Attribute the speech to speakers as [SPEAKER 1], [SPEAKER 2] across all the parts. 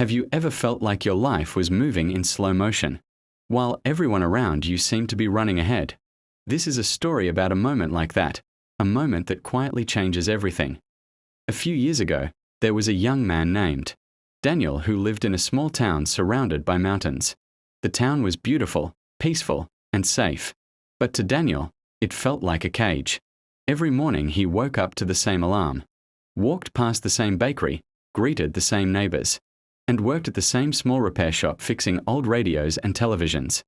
[SPEAKER 1] Have you ever felt like your life was moving in slow motion, while everyone around you seemed to be running ahead? This is a story about a moment like that, a moment that quietly changes everything. A few years ago, there was a young man named Daniel who lived in a small town surrounded by mountains. The town was beautiful, peaceful, and safe. But to Daniel, it felt like a cage. Every morning he woke up to the same alarm, walked past the same bakery, greeted the same neighbors, and worked at the same small repair shop fixing old radios and televisions.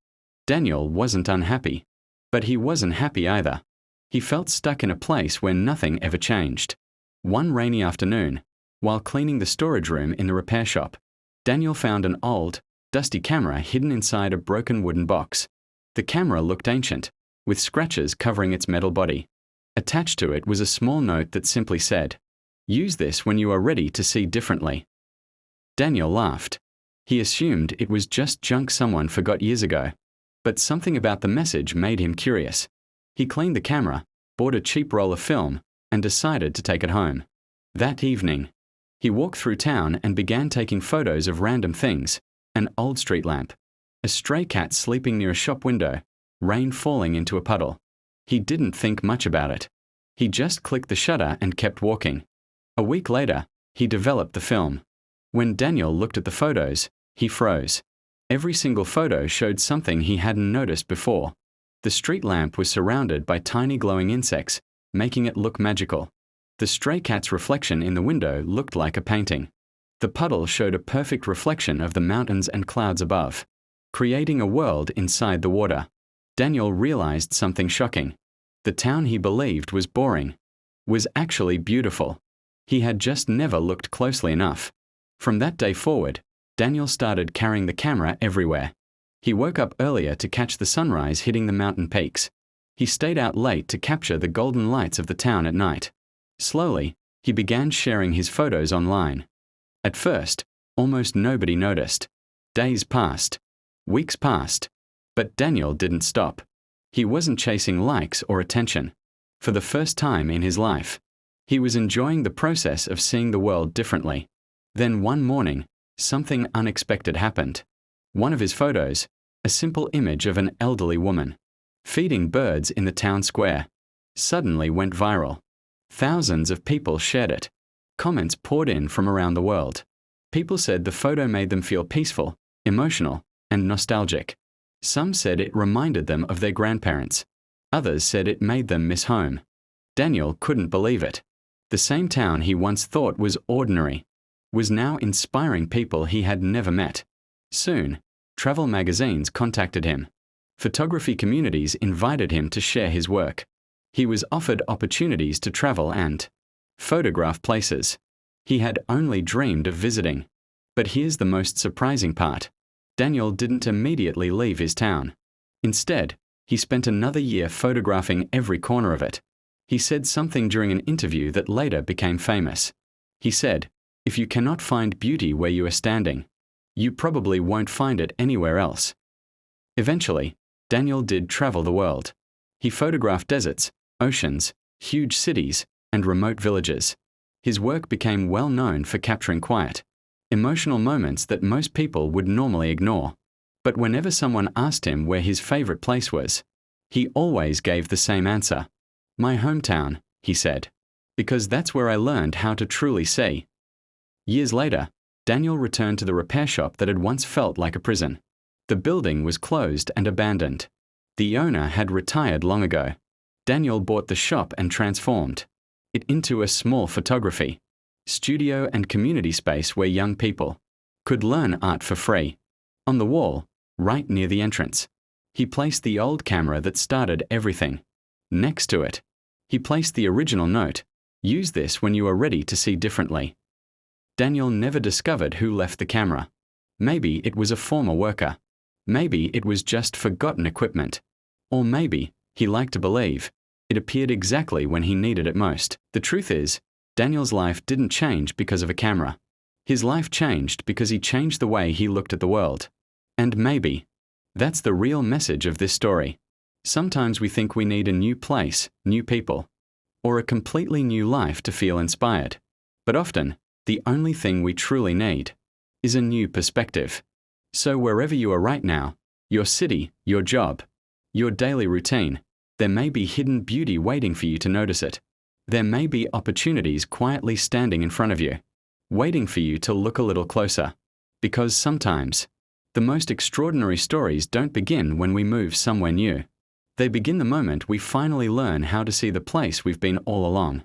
[SPEAKER 1] Daniel wasn't unhappy, but he wasn't happy either. He felt stuck in a place where nothing ever changed. One rainy afternoon, while cleaning the storage room in the repair shop, Daniel found an old, dusty camera hidden inside a broken wooden box. The camera looked ancient, with scratches covering its metal body. Attached to it was a small note that simply said, "Use this when you are ready to see differently." Daniel laughed. He assumed it was just junk someone forgot years ago. But something about the message made him curious. He cleaned the camera, bought a cheap roll of film, and decided to take it home. That evening, he walked through town and began taking photos of random things: an old street lamp, a stray cat sleeping near a shop window, rain falling into a puddle. He didn't think much about it. He just clicked the shutter and kept walking. A week later, he developed the film. When Daniel looked at the photos, he froze. Every single photo showed something he hadn't noticed before. The street lamp was surrounded by tiny glowing insects, making it look magical. The stray cat's reflection in the window looked like a painting. The puddle showed a perfect reflection of the mountains and clouds above, creating a world inside the water. Daniel realized something shocking. The town he believed was boring was actually beautiful. He had just never looked closely enough. From that day forward, Daniel started carrying the camera everywhere. He woke up earlier to catch the sunrise hitting the mountain peaks. He stayed out late to capture the golden lights of the town at night. Slowly, he began sharing his photos online. At first, almost nobody noticed. Days passed. Weeks passed. But Daniel didn't stop. He wasn't chasing likes or attention. For the first time in his life, he was enjoying the process of seeing the world differently. Then one morning, something unexpected happened. One of his photos, a simple image of an elderly woman feeding birds in the town square, suddenly went viral. Thousands of people shared it. Comments poured in from around the world. People said the photo made them feel peaceful, emotional, and nostalgic. Some said it reminded them of their grandparents. Others said it made them miss home. Daniel couldn't believe it. The same town he once thought was ordinary was now inspiring people he had never met. Soon, travel magazines contacted him. Photography communities invited him to share his work. He was offered opportunities to travel and photograph places he had only dreamed of visiting. But here's the most surprising part. Daniel didn't immediately leave his town. Instead, he spent another year photographing every corner of it. He said something during an interview that later became famous. He said, "If you cannot find beauty where you are standing, you probably won't find it anywhere else." Eventually, Daniel did travel the world. He photographed deserts, oceans, huge cities, and remote villages. His work became well known for capturing quiet, emotional moments that most people would normally ignore. But whenever someone asked him where his favorite place was, he always gave the same answer. "My hometown," he said, "because that's where I learned how to truly see." Years later, Daniel returned to the repair shop that had once felt like a prison. The building was closed and abandoned. The owner had retired long ago. Daniel bought the shop and transformed it into a small photography studio and community space where young people could learn art for free. On the wall, right near the entrance, he placed the old camera that started everything. Next to it, he placed the original note, "Use this when you are ready to see differently." Daniel never discovered who left the camera. Maybe it was a former worker. Maybe it was just forgotten equipment. Or maybe, he liked to believe, it appeared exactly when he needed it most. The truth is, Daniel's life didn't change because of a camera. His life changed because he changed the way he looked at the world. And maybe that's the real message of this story. Sometimes we think we need a new place, new people, or a completely new life to feel inspired. But often, the only thing we truly need is a new perspective. So wherever you are right now, your city, your job, your daily routine, there may be hidden beauty waiting for you to notice it. There may be opportunities quietly standing in front of you, waiting for you to look a little closer. Because sometimes, the most extraordinary stories don't begin when we move somewhere new. They begin the moment we finally learn how to see the place we've been all along.